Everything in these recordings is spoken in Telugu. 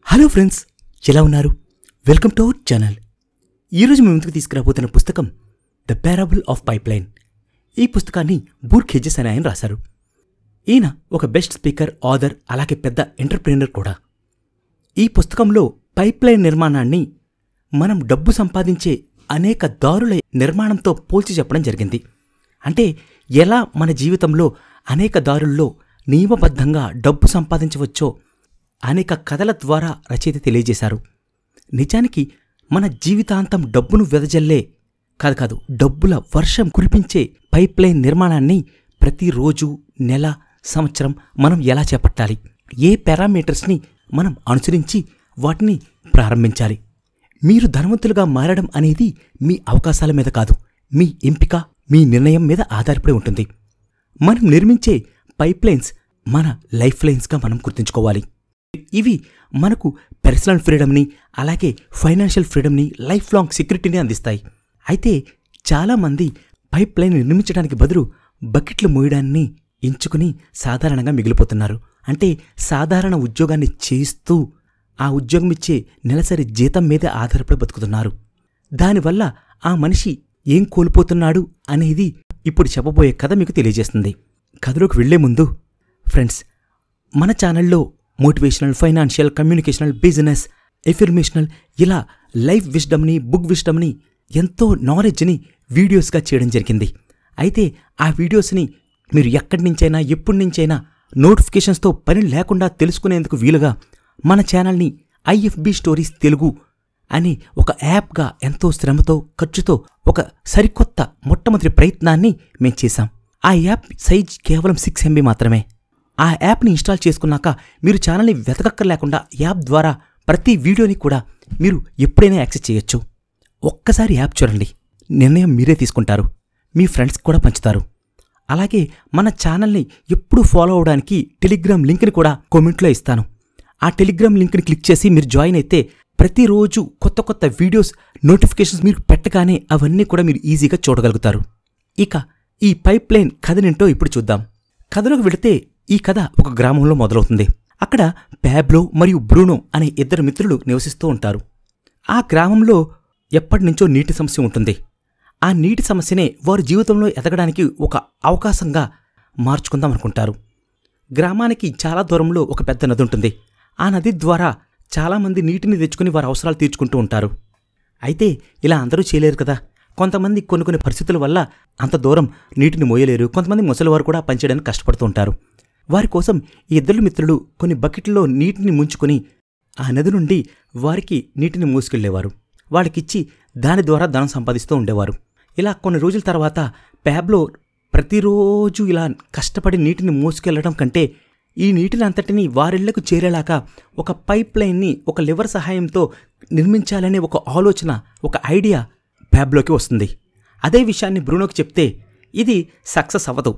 హలో ఫ్రెండ్స్, ఎలా ఉన్నారు? Welcome to our channel. ఈరోజు మేము ముందుకు తీసుకురాబోతున్న పుస్తకం ద పారాబుల్ ఆఫ్ పైప్లైన్. ఈ పుస్తకాన్ని బూర్క్ హెడ్జెస్ అనే ఆయన రాశారు. ఈయన ఒక బెస్ట్ స్పీకర్, ఆథర్, అలాగే పెద్ద ఎంటర్ప్రెన్యూర్ కూడా. ఈ పుస్తకంలో పైప్లైన్ నిర్మాణాన్ని మనం డబ్బు సంపాదించే అనేక దారుల నిర్మాణంతో పోల్చి చెప్పడం జరిగింది. అంటే ఎలా మన జీవితంలో అనేక దారుల్లో నియమబద్ధంగా డబ్బు సంపాదించవచ్చో అనేక కథల ద్వారా రచయిత తెలియజేశారు. నిజానికి మన జీవితాంతం డబ్బును వెదజల్లే కాదు డబ్బుల వర్షం కురిపించే పైప్లైన్ నిర్మాణాన్ని ప్రతిరోజు, నెల, సంవత్సరం మనం ఎలా చేపట్టాలి, ఏ పారామీటర్స్ని మనం అనుసరించి వాటిని ప్రారంభించాలి. మీరు ధనవంతులుగా మారడం అనేది మీ అవకాశాల మీద కాదు, మీ ఎంపిక, మీ నిర్ణయం మీద ఆధారపడి ఉంటుంది. మనం నిర్మించే పైప్లైన్స్ మన లైఫ్ లైన్స్గా మనం గుర్తుంచుకోవాలి. ఇవి మనకు పర్సనల్ ఫ్రీడమ్ని, అలాగే ఫైనాన్షియల్ ఫ్రీడమ్ని, లైఫ్ లాంగ్ సెక్యూరిటీని అందిస్తాయి. అయితే చాలామంది పైప్లైన్ నిర్మించడానికి బదులు బకెట్లు మోయడాన్ని ఎంచుకుని సాధారణంగా మిగిలిపోతున్నారు. అంటే సాధారణ ఉద్యోగాన్ని చేస్తూ ఆ ఉద్యోగం ఇచ్చే నెలసరి జీతం మీదే ఆధారపడి బతుకుతున్నారు. దానివల్ల ఆ మనిషి ఏం కోల్పోతున్నాడు అనేది ఇప్పుడు చెప్పబోయే కథ మీకు తెలియజేస్తుంది. కథలోకి వెళ్లే ముందు ఫ్రెండ్స్, మన ఛానల్లో మోటివేషనల్, ఫైనాన్షియల్, కమ్యూనికేషనల్, బిజినెస్, ఎఫర్మేషనల్, ఇలా లైఫ్ విజ్డమ్ని, బుక్ విజ్డమ్ని, ఎంతో నాలెడ్జ్ని వీడియోస్గా చేయడం జరిగింది. అయితే ఆ వీడియోస్ని మీరు ఎక్కడి నుంచైనా, ఎప్పటి నుంచైనా నోటిఫికేషన్స్తో పని లేకుండా తెలుసుకునేందుకు వీలుగా మన ఛానల్ని ఐఎఫ్బి స్టోరీస్ తెలుగు అని ఒక యాప్గా ఎంతో శ్రమతో, ఖర్చుతో ఒక సరికొత్త మొట్టమొదటి ప్రయత్నాన్ని మేము చేశాం. ఆ యాప్ సైజ్ కేవలం 6 MB మాత్రమే. ఆ యాప్ని ఇన్స్టాల్ చేసుకున్నాక మీరు ఛానల్ని వెతకక్కర్లేకుండా యాప్ ద్వారా ప్రతి వీడియోని కూడా మీరు ఎప్పుడైనా యాక్సెస్ చేయొచ్చు. ఒక్కసారి యాప్ చూడండి, నిర్ణయం మీరే తీసుకుంటారు, మీ ఫ్రెండ్స్కి కూడా పంచుతారు. అలాగే మన ఛానల్ని ఎప్పుడూ ఫాలో అవడానికి టెలిగ్రామ్ లింక్ని కూడా కామెంట్లో ఇస్తాను. ఆ టెలిగ్రామ్ లింక్ని క్లిక్ చేసి మీరు జాయిన్ అయితే ప్రతిరోజు కొత్త కొత్త వీడియోస్ నోటిఫికేషన్స్ మీరు పెట్టగానే అవన్నీ కూడా మీరు ఈజీగా చూడగలుగుతారు. ఇక ఈ పైప్లైన్ కథనేంటో ఇప్పుడు చూద్దాం. కథలోకి వెళితే ఈ కథ ఒక గ్రామంలో మొదలవుతుంది. అక్కడ ప్యాబ్లో మరియు బ్రూనో అనే 2 మిత్రులు నివసిస్తూ ఉంటారు. ఆ గ్రామంలో ఎప్పటినుంచో నీటి సమస్య ఉంటుంది. ఆ నీటి సమస్యనే వారు జీవితంలో ఎదగడానికి ఒక అవకాశంగా మార్చుకుందామనుకుంటారు. గ్రామానికి చాలా దూరంలో ఒక పెద్ద నది ఉంటుంది. ఆ నది ద్వారా చాలామంది నీటిని తెచ్చుకుని వారి అవసరాలు తీర్చుకుంటూ ఉంటారు. అయితే ఇలా అందరూ చేయలేరు కదా. కొంతమంది కొన్ని పరిస్థితుల వల్ల అంత దూరం నీటిని మోయలేరు. కొంతమంది ముసలివారు కూడా పనిచేయడానికి కష్టపడుతూ ఉంటారు. వారి కోసం ఈ 2 మిత్రులు కొన్ని బకెట్లో నీటిని ముంచుకొని ఆ నది నుండి వారికి నీటిని మోసుకెళ్లేవారు. వాళ్ళకిచ్చి దాని ద్వారా ధనం సంపాదిస్తూ ఉండేవారు. ఇలా కొన్ని రోజుల తర్వాత ప్యాబ్లో ప్రతిరోజు ఇలా కష్టపడి నీటిని మోసుకెళ్లడం కంటే ఈ నీటిని అంతటినీ వారిళ్లకు చేరేలాగా ఒక పైప్ లైన్ని ఒక లివర్ సహాయంతో నిర్మించాలనే ఒక ఆలోచన, ఒక ఐడియా ప్యాబ్లోకి వస్తుంది. అదే విషయాన్ని బ్రూనోకి చెప్తే ఇది సక్సెస్ అవ్వదు,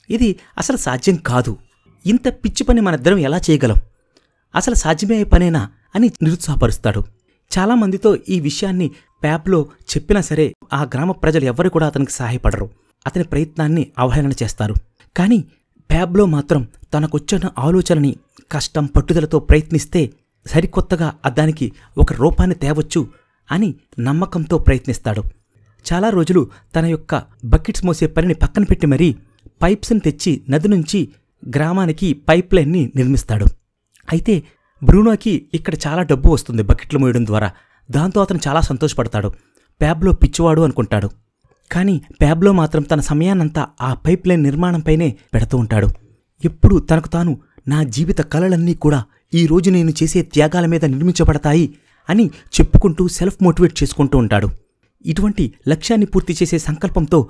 ఇది అసలు సాధ్యం కాదు, ఇంత పిచ్చి పని మనిద్దరం ఎలా చేయగలం, అసలు సాధ్యమయ్యే పనేనా అని నిరుత్సాహపరుస్తాడు. చాలామందితో ఈ విషయాన్ని ప్యాబ్లో చెప్పినా సరే ఆ గ్రామ ప్రజలు ఎవ్వరు కూడా అతనికి సహాయపడరు. అతని ప్రయత్నాన్ని అవహేళన చేస్తారు. కానీ ప్యాబ్లో మాత్రం తనకొచ్చిన ఆలోచనని కష్టం, పట్టుదలతో ప్రయత్నిస్తే సరికొత్తగా దానికి ఒక రూపాన్ని తేవచ్చు అని నమ్మకంతో ప్రయత్నిస్తాడు. చాలా రోజులు తన యొక్క బకెట్స్ మోసే పనిని పక్కన పెట్టి మరీ పైప్స్ని తెచ్చి నది నుంచి గ్రామానికి పైప్ లైన్ని నిర్మిస్తాడు. అయితే బ్రూనోకి ఇక్కడ చాలా డబ్బు వస్తుంది బకెట్లు మోయడం ద్వారా. దాంతో అతను చాలా సంతోషపడతాడు. ప్యాబ్లో పిచ్చివాడు అనుకుంటాడు. కానీ ప్యాబ్లో మాత్రం తన సమయాన్నంతా ఆ పైప్ లైన్ నిర్మాణంపైనే పెడుతూ ఉంటాడు. ఎప్పుడు తనకు తాను నా జీవిత కలలన్నీ కూడా ఈరోజు నేను చేసే త్యాగాల మీద నిర్మించబడతాయి అని చెప్పుకుంటూ సెల్ఫ్ మోటివేట్ చేసుకుంటూ ఉంటాడు. ఇటువంటి లక్ష్యాన్ని పూర్తి చేసే సంకల్పంతో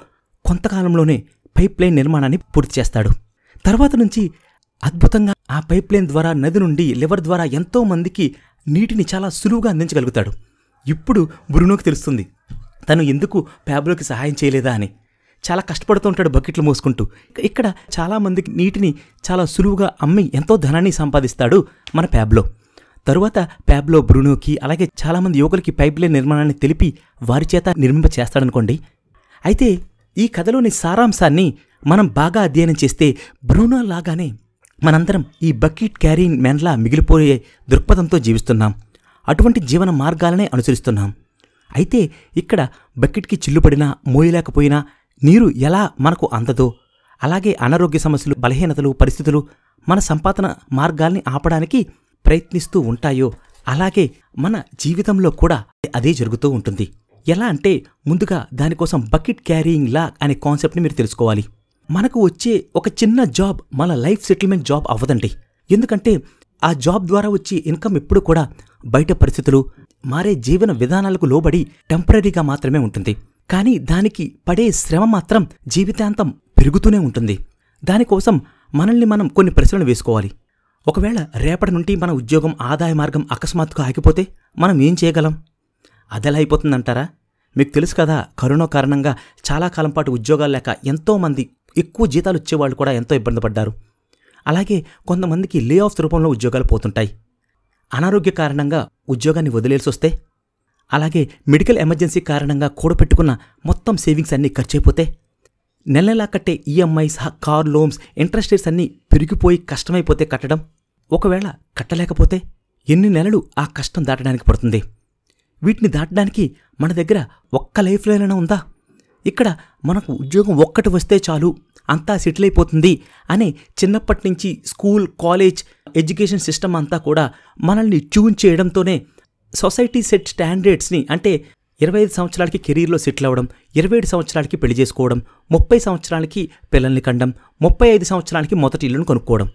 కొంతకాలంలోనే పైప్ లైన్ నిర్మాణాన్ని పూర్తి చేస్తాడు. తర్వాత నుంచి అద్భుతంగా ఆ పైప్ లైన్ ద్వారా నది నుండి లివర్ ద్వారా ఎంతో మందికి నీటిని చాలా సులువుగా అందించగలుగుతాడు. ఇప్పుడు బ్రూనోకి తెలుస్తుంది తను ఎందుకు ప్యాబ్లోకి సహాయం చేయలేదా అని. చాలా కష్టపడుతూ ఉంటాడు బకెట్లు మోసుకుంటూ. ఇక్కడ చాలామందికి నీటిని చాలా సులువుగా అమ్మి ఎంతో ధనాన్ని సంపాదిస్తాడు మన ప్యాబ్లో. తరువాత ప్యాబ్లో బ్రూనోకి అలాగే చాలామంది యువకులకి పైప్ లైన్ నిర్మాణాన్ని తెలిపి వారి చేత నిర్మింప చేస్తాడనుకోండి. అయితే ఈ కథలోని సారాంశాన్ని మనం బాగా అధ్యయనం చేస్తే బ్రూనో లాగానే మనందరం ఈ బకెట్ క్యారీయింగ్ మెన్లా మిగిలిపోయే దృక్పథంతో జీవిస్తున్నాం. అటువంటి జీవన మార్గాలనే అనుసరిస్తున్నాం. అయితే ఇక్కడ బకెట్కి చిల్లుపడినా మోయలేకపోయినా నీరు ఎలా మనకు అందదో అలాగే అనారోగ్య సమస్యలు, బలహీనతలు, పరిస్థితులు మన సంపాదన మార్గాల్ని ఆపడానికి ప్రయత్నిస్తూ ఉంటాయో అలాగే మన జీవితంలో కూడా అదే జరుగుతూ ఉంటుంది. ఎలా అంటే ముందుగా దానికోసం బకెట్ క్యారీయింగ్ లా అనే కాన్సెప్ట్ని మీరు తెలుసుకోవాలి. మనకు వచ్చే ఒక చిన్న జాబ్ మన లైఫ్ సెటిల్మెంట్ జాబ్ అవ్వదండి. ఎందుకంటే ఆ జాబ్ ద్వారా వచ్చే ఇన్కమ్ ఎప్పుడు కూడా బయట పరిస్థితులు, మారే జీవన విధానాలకు లోబడి టెంపరీగా మాత్రమే ఉంటుంది. కానీ దానికి పడే శ్రమ మాత్రం జీవితాంతం పెరుగుతూనే ఉంటుంది. దానికోసం మనల్ని మనం కొన్ని ప్రశ్నలు వేసుకోవాలి. ఒకవేళ రేపటి నుండి మన ఉద్యోగం, ఆదాయ మార్గం అకస్మాత్తుగా ఆగిపోతే మనం ఏం చేయగలం? అదెలా అయిపోతుందంటారా? మీకు తెలుసు కదా, కరోనా కారణంగా చాలా కాలం పాటు ఉద్యోగాలు లేక ఎంతోమంది ఎక్కువ జీతాలు వచ్చేవాళ్ళు కూడా ఎంతో ఇబ్బంది పడ్డారు. అలాగే కొంతమందికి లే ఆఫ్స్ రూపంలో ఉద్యోగాలు పోతుంటాయి. అనారోగ్య కారణంగా ఉద్యోగాన్ని వదిలేసి వస్తే, అలాగే మెడికల్ ఎమర్జెన్సీ కారణంగా కూడపెట్టుకున్న మొత్తం సేవింగ్స్ అన్నీ ఖర్చయిపోతే, నెల నెలా కట్టే EMIs, car loans, interest rates అన్నీ పెరిగిపోయి కష్టమైపోతే కట్టడం, ఒకవేళ కట్టలేకపోతే ఎన్ని నెలలు ఆ కష్టం దాటడానికి పడుతుంది? వీటిని దాటడానికి మన దగ్గర ఒక్క లైఫ్ లైన్ ఉందా? ఇక్కడ మనకు ఉద్యోగం ఒక్కటి వస్తే చాలు, అంతా సెటిల్ అయిపోతుంది అనే చిన్నప్పటి నుంచి స్కూల్, కాలేజ్, ఎడ్యుకేషన్ సిస్టమ్ అంతా కూడా మనల్ని ట్యూన్ చేయడంతోనే సొసైటీ సెట్ స్టాండర్డ్స్ని, అంటే 25 సంవత్సరాలకి కెరీర్లో సెటిల్ అవ్వడం, 27 సంవత్సరాలకి పెళ్లి చేసుకోవడం, 30 సంవత్సరాలకి పిల్లల్ని కండం, 35 సంవత్సరాలకి మొదటి ఇల్లును కొనుక్కోవడం,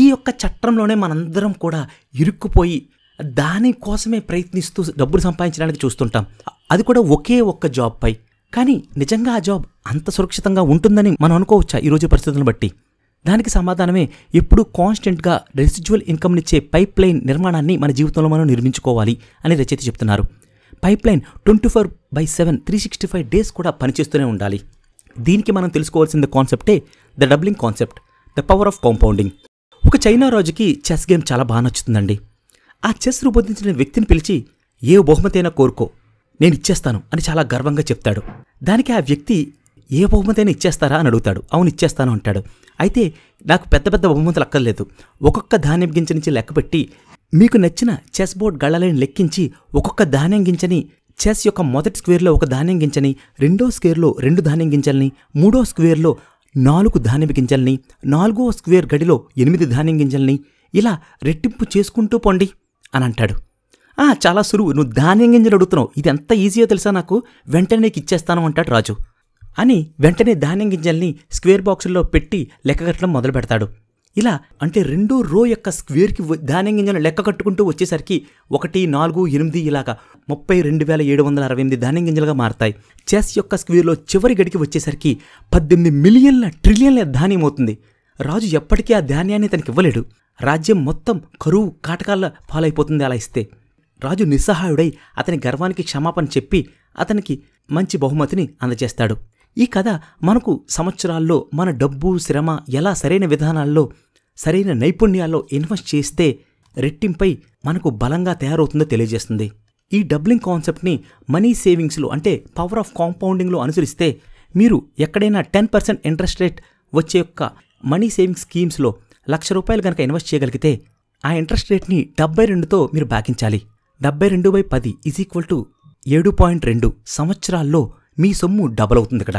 ఈ యొక్క చట్టంలోనే మనందరం కూడా ఇరుక్కుపోయి దానికోసమే ప్రయత్నిస్తూ డబ్బులు సంపాదించడానికి చూస్తుంటాం. అది కూడా ఒకే ఒక్క జాబ్ పై. కానీ నిజంగా ఆ జాబ్ అంత సురక్షితంగా ఉంటుందని మనం అనుకోవచ్చా ఈరోజు పరిస్థితులను బట్టి? దానికి సమాధానమే ఎప్పుడూ కాన్స్టెంట్గా రెసిడ్యువల్ ఇన్కమ్నిచ్చే పైప్ లైన్ నిర్మాణాన్ని మన జీవితంలో మనం నిర్మించుకోవాలి అని రచయిత చెప్తున్నారు. పైప్ లైన్ 24/7 365 డేస్ కూడా పనిచేస్తూనే ఉండాలి. దీనికి మనం తెలుసుకోవాల్సిన కాన్సెప్టే the doubling concept, the power of compounding. ఒక చైనా రాజుకి చెస్ గేమ్ చాలా బాగా నచ్చుతుందండి. ఆ చెస్ రూపొందించిన వ్యక్తిని పిలిచి ఏ బహుమతి అయినా కోరుకో, నేను ఇచ్చేస్తాను అని చాలా గర్వంగా చెప్తాడు. దానికి ఆ వ్యక్తి ఏ బహుమతి అయినా ఇచ్చేస్తారా అని అడుగుతాడు. అవును ఇచ్చేస్తాను అంటాడు. అయితే నాకు పెద్ద పెద్ద బహుమతులు అక్కర్లేదు, ఒక్కొక్క ధాన్యం గింజ నుంచి లెక్కపెట్టి మీకు నచ్చిన చెస్ బోర్డ్ గళ్ళలని లెక్కించి ఒక్కొక్క ధాన్యం గింజని, చెస్ యొక్క మొదటి స్క్వేర్లో ఒక ధాన్యం గింజని, రెండో స్క్వేర్లో 2 ధాన్యం గింజల్ని, మూడో స్క్వేర్లో 4 ధాన్యం గింజల్ని, 4వ స్క్వేర్ గడిలో 8 ధాన్యం గింజల్ని ఇలా రెట్టింపు చేసుకుంటూ పొండి అని అంటాడు. చాలా సులువు, నువ్వు ధాన్యం గింజలు అడుగుతున్నావు, ఇది ఎంత ఈజీయో తెలుసా నాకు, వెంటనే నీకు ఇచ్చేస్తాను అంటాడు రాజు. అని వెంటనే ధాన్యం గింజల్ని స్క్వేర్ బాక్సుల్లో పెట్టి లెక్కగట్టడం మొదలు పెడతాడు. ఇలా అంటే రెండో రో యొక్క స్క్వేర్కి ధాన్యం గింజలు లెక్క కట్టుకుంటూ వచ్చేసరికి 1, 4, 8 ఇలాగా 32,768 ధాన్యం గింజలుగా మారతాయి. చెస్ యొక్క స్క్వేర్లో చివరి గడికి వచ్చేసరికి 18 మిలియన్ల ట్రిలియన్ల ధాన్యం అవుతుంది. రాజు ఎప్పటికీ ఆ ధాన్యాన్ని తనకి ఇవ్వలేడు. రాజ్యం మొత్తం కరువు కాటకాల పాలైపోతుంది అలా ఇస్తే. రాజు నిస్సహాయుడై అతని గర్వానికి క్షమాపణ చెప్పి అతనికి మంచి బహుమతిని అందజేస్తాడు. ఈ కథ మనకు సంవత్సరాల్లో మన డబ్బు, శ్రమ ఎలా సరైన విధానాల్లో, సరైన నైపుణ్యాల్లో ఇన్వెస్ట్ చేస్తే రెట్టింపై మనకు బలంగా తయారవుతుందో తెలియజేస్తుంది. ఈ డబ్లింగ్ కాన్సెప్ట్ని మనీ సేవింగ్స్లో, అంటే పవర్ ఆఫ్ కాంపౌండింగ్లో అనుసరిస్తే మీరు ఎక్కడైనా 10% ఇంట్రెస్ట్ రేట్ వచ్చే యొక్క మనీ సేవింగ్స్ స్కీమ్స్లో ₹1,00,000 కనుక ఇన్వెస్ట్ చేయగలిగితే ఆ ఇంట్రెస్ట్ రేట్ని 72తో మీరు భాగించాలి. 72/10 = 7.2 సంవత్సరాల్లో మీ సొమ్ము డబల్ అవుతుంది ఇక్కడ.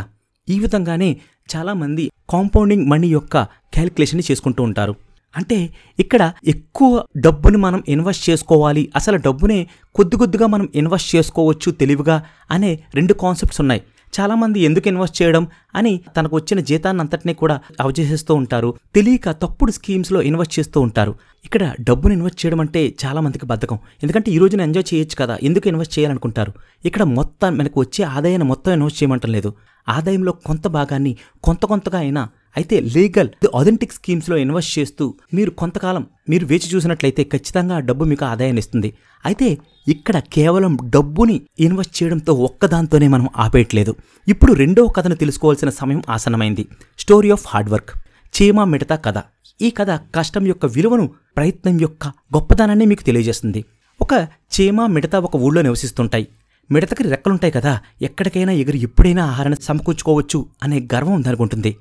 ఈ విధంగానే చాలామంది కాంపౌండింగ్ మనీ యొక్క క్యాలిక్యులేషన్ చేసుకుంటూ ఉంటారు. అంటే ఇక్కడ ఎక్కువ డబ్బుని మనం ఇన్వెస్ట్ చేసుకోవాలి, అసలు డబ్బునే కొద్ది కొద్దిగా మనం ఇన్వెస్ట్ చేసుకోవచ్చు తెలివిగా అనే 2 కాన్సెప్ట్స్ ఉన్నాయి. చాలామంది ఎందుకు ఇన్వెస్ట్ చేయడం అని తనకు వచ్చిన జీతాన్ని అంతటినీ కూడా అవజేసేస్తూ ఉంటారు. తెలియక తప్పుడు స్కీమ్స్లో ఇన్వెస్ట్ చేస్తూ ఉంటారు. ఇక్కడ డబ్బును ఇన్వెస్ట్ చేయడం అంటే చాలామందికి బద్ధకం. ఎందుకంటే ఈ రోజున ఎంజాయ్ చేయొచ్చు కదా, ఎందుకు ఇన్వెస్ట్ చేయాలనుకుంటారు. ఇక్కడ మొత్తం మనకు వచ్చే ఆదాయాన్ని మొత్తం ఇన్వెస్ట్ చేయమంటం లేదు. ఆదాయంలో కొంత భాగాన్ని కొంతగా అయినా, అయితే లీగల్ అథెంటిక్ స్కీమ్స్లో ఇన్వెస్ట్ చేస్తూ మీరు కొంతకాలం మీరు వేచి చూసినట్లయితే ఖచ్చితంగా ఆ డబ్బు మీకు ఆదాయాన్ని ఇస్తుంది. అయితే ఇక్కడ కేవలం డబ్బుని ఇన్వెస్ట్ చేయడంతో ఒక్కదాంతోనే మనం ఆపేయట్లేదు. ఇప్పుడు రెండవ కథను తెలుసుకోవాల్సిన సమయం ఆసన్నమైంది. స్టోరీ ఆఫ్ హార్డ్ వర్క్, చీమ మిడత కథ. ఈ కథ కష్టం యొక్క విలువను, ప్రయత్నం యొక్క గొప్పదనాన్ని మీకు తెలియజేస్తుంది. ఒక చీమ మిడత ఒక ఊళ్ళో నివసిస్తుంటాయి. మిడతకి రెక్కలుంటాయి కదా, ఎక్కడికైనా ఎగిరి ఎప్పుడైనా ఆహారాన్ని సమకూర్చుకోవచ్చు అనే గర్వం దానికి ఉంటుంది.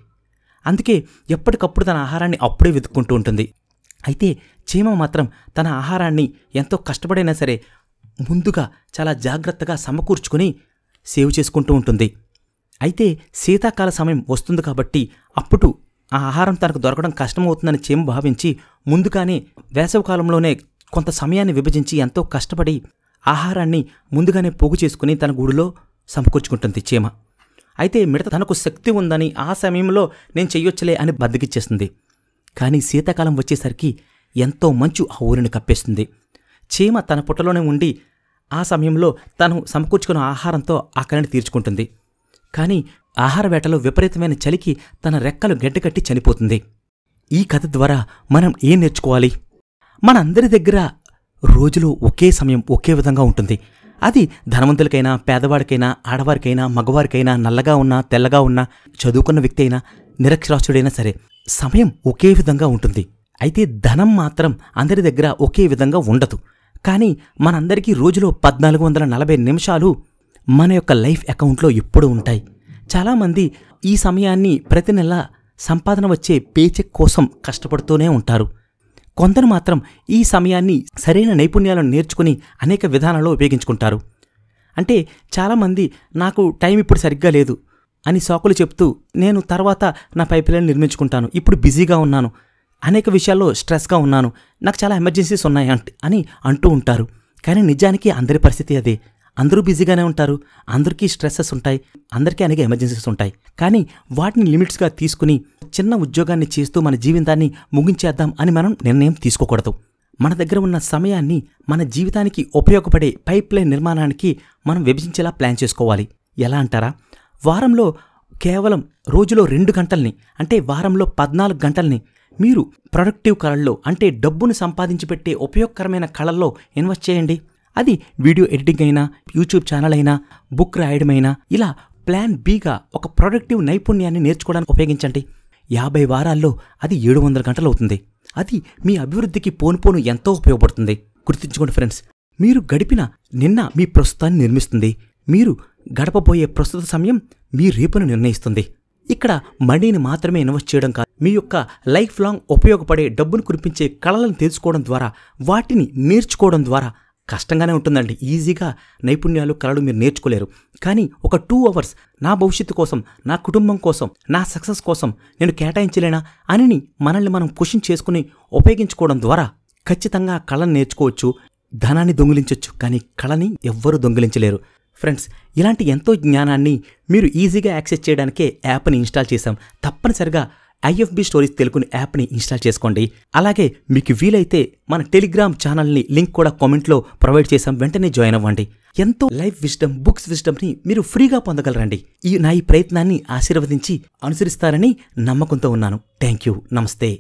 అందుకే ఎప్పటికప్పుడు తన ఆహారాన్ని అప్పుడే వెతుక్కుంటూ ఉంటుంది. అయితే చీమ మాత్రం తన ఆహారాన్ని ఎంతో కష్టపడైనా సరే ముందుగా చాలా జాగ్రత్తగా సమకూర్చుకుని సేవ్ చేసుకుంటూ ఉంటుంది. అయితే శీతాకాల సమయం వస్తుంది కాబట్టి అప్పుడు ఆ ఆహారం తనకు దొరకడం కష్టమవుతుందని చీమ భావించి ముందుగానే వేసవికాలంలోనే కొంత సమయాన్ని విభజించి ఎంతో కష్టపడి ఆహారాన్ని ముందుగానే పోగు చేసుకుని తన గూడులో సమకూర్చుకుంటుంది చీమ. అయితే మిడత తనకు శక్తి ఉందని ఆ సమయంలో నేను చెయ్యొచ్చులే అని బద్దకిచ్చేస్తుంది. కానీ శీతాకాలం వచ్చేసరికి ఎంతో మంచు ఆ ఊరిని కప్పేస్తుంది. చీమ తన పుట్టలోనే ఉండి ఆ సమయంలో తను సమకూర్చుకున్న ఆహారంతో ఆకలిని తీర్చుకుంటుంది. కానీ ఆహార వేటలో విపరీతమైన చలికి తన రెక్కలు గడ్డకట్టి చనిపోతుంది. ఈ కథ ద్వారా మనం ఏం నేర్చుకోవాలి? మనందరి దగ్గర రోజులో ఒకే సమయం ఒకే విధంగా ఉంటుంది. అది ధనవంతులకైనా, పేదవాడికైనా, ఆడవారికైనా, మగవారికైనా, నల్లగా ఉన్నా, తెల్లగా ఉన్నా, చదువుకున్న వ్యక్తి అయినా, నిరక్షరాస్యుడైనా సరే సమయం ఒకే విధంగా ఉంటుంది. అయితే ధనం మాత్రం అందరి దగ్గర ఒకే విధంగా ఉండదు. కానీ మనందరికీ రోజులో 1440 నిమిషాలు మన యొక్క లైఫ్ అకౌంట్లో ఎప్పుడూ ఉంటాయి. చాలామంది ఈ సమయాన్ని ప్రతి నెల సంపాదన వచ్చే పేచెక్ కోసం కష్టపడుతూనే ఉంటారు. కొందరు మాత్రం ఈ సమయాన్ని సరైన నైపుణ్యాలను నేర్చుకుని అనేక విధానాల్లో ఉపయోగించుకుంటారు. అంటే చాలామంది నాకు టైం ఇప్పుడు సరిగ్గా లేదు అని సాకులు చెప్తూ నేను తర్వాత నా పైప్లైన్ నిర్మించుకుంటాను, ఇప్పుడు బిజీగా ఉన్నాను, అనేక విషయాల్లో స్ట్రెస్గా ఉన్నాను, నాకు చాలా ఎమర్జెన్సీస్ ఉన్నాయి అని అంటూ ఉంటారు. కానీ నిజానికి అందరి పరిస్థితి అదే. అందరూ బిజీగానే ఉంటారు, అందరికీ స్ట్రెస్సెస్ ఉంటాయి, అందరికీ అనేక ఎమర్జెన్సీస్ ఉంటాయి. కానీ వాటిని లిమిట్స్గా తీసుకుని చిన్న ఉద్యోగాన్ని చేస్తూ మన జీవితాన్ని ముగించేద్దాం అని మనం నిర్ణయం తీసుకోకూడదు. మన దగ్గర ఉన్న సమయాన్ని మన జీవితానికి ఉపయోగపడే పైప్లైన్ నిర్మాణానికి మనం విభజించేలా ప్లాన్ చేసుకోవాలి. ఎలా అంటారా? వారంలో కేవలం రోజులో 2 గంటల్ని, అంటే వారంలో 14 గంటల్ని మీరు ప్రొడక్టివ్ కళల్లో, అంటే డబ్బును సంపాదించి పెట్టే ఉపయోగకరమైన కళల్లో ఇన్వెస్ట్ చేయండి. అది వీడియో ఎడిటింగ్ అయినా, యూట్యూబ్ ఛానల్ అయినా, బుక్ రాయడమైనా, ఇలా ప్లాన్ బిగా ఒక ప్రొడక్టివ్ నైపుణ్యాన్ని నేర్చుకోవడానికి ఉపయోగించండి. 50 వారాల్లో అది 700 గంటలు అవుతుంది. అది మీ అభివృద్ధికి పోను ఎంతో ఉపయోగపడుతుంది. గుర్తుంచుకోండి ఫ్రెండ్స్, మీరు గడిపిన నిన్న మీ ప్రస్తుతాన్ని నిర్మిస్తుంది. మీరు గడపబోయే ప్రస్తుత సమయం మీ రేపును నిర్ణయిస్తుంది. ఇక్కడ మనీని మాత్రమే ఇన్వెస్ట్ చేయడం కాదు, మీ యొక్క లైఫ్ లాంగ్ ఉపయోగపడే డబ్బును కురిపించే కళలను తెలుసుకోవడం ద్వారా, వాటిని నేర్చుకోవడం ద్వారా కష్టంగానే ఉంటుందండి. ఈజీగా నైపుణ్యాలు, కళలు మీరు నేర్చుకోలేరు. కానీ ఒక 2 అవర్స్ నా భవిష్యత్తు కోసం, నా కుటుంబం కోసం, నా సక్సెస్ కోసం నేను కేటాయించలేనా అని మనల్ని మనం క్వశ్చన్ చేసుకుని ఉపయోగించుకోవడం ద్వారా ఖచ్చితంగా కళను నేర్చుకోవచ్చు. ధనాన్ని దొంగిలించవచ్చు, కానీ కళని ఎవ్వరూ దొంగిలించలేరు. ఫ్రెండ్స్, ఇలాంటి ఎంతో జ్ఞానాన్ని మీరు ఈజీగా యాక్సెస్ చేయడానికే యాప్ని ఇన్స్టాల్ చేశాం. తప్పనిసరిగా ఐఎఫ్బి స్టోరీస్ తెలుగు యాప్ని ఇన్స్టాల్ చేసుకోండి. అలాగే మీకు వీలైతే మన టెలిగ్రామ్ ఛానల్ని లింక్ కూడా కామెంట్లో ప్రొవైడ్ చేశాం, వెంటనే జాయిన్ అవ్వండి. ఎంతో లైఫ్ విజ్డమ్, బుక్స్ విజ్డమ్ని మీరు ఫ్రీగా పొందగలరండి. నా ఈ ప్రయత్నాన్ని ఆశీర్వదించి అనుసరిస్తారని నమ్మకంతో ఉన్నాను. Thank you. నమస్తే.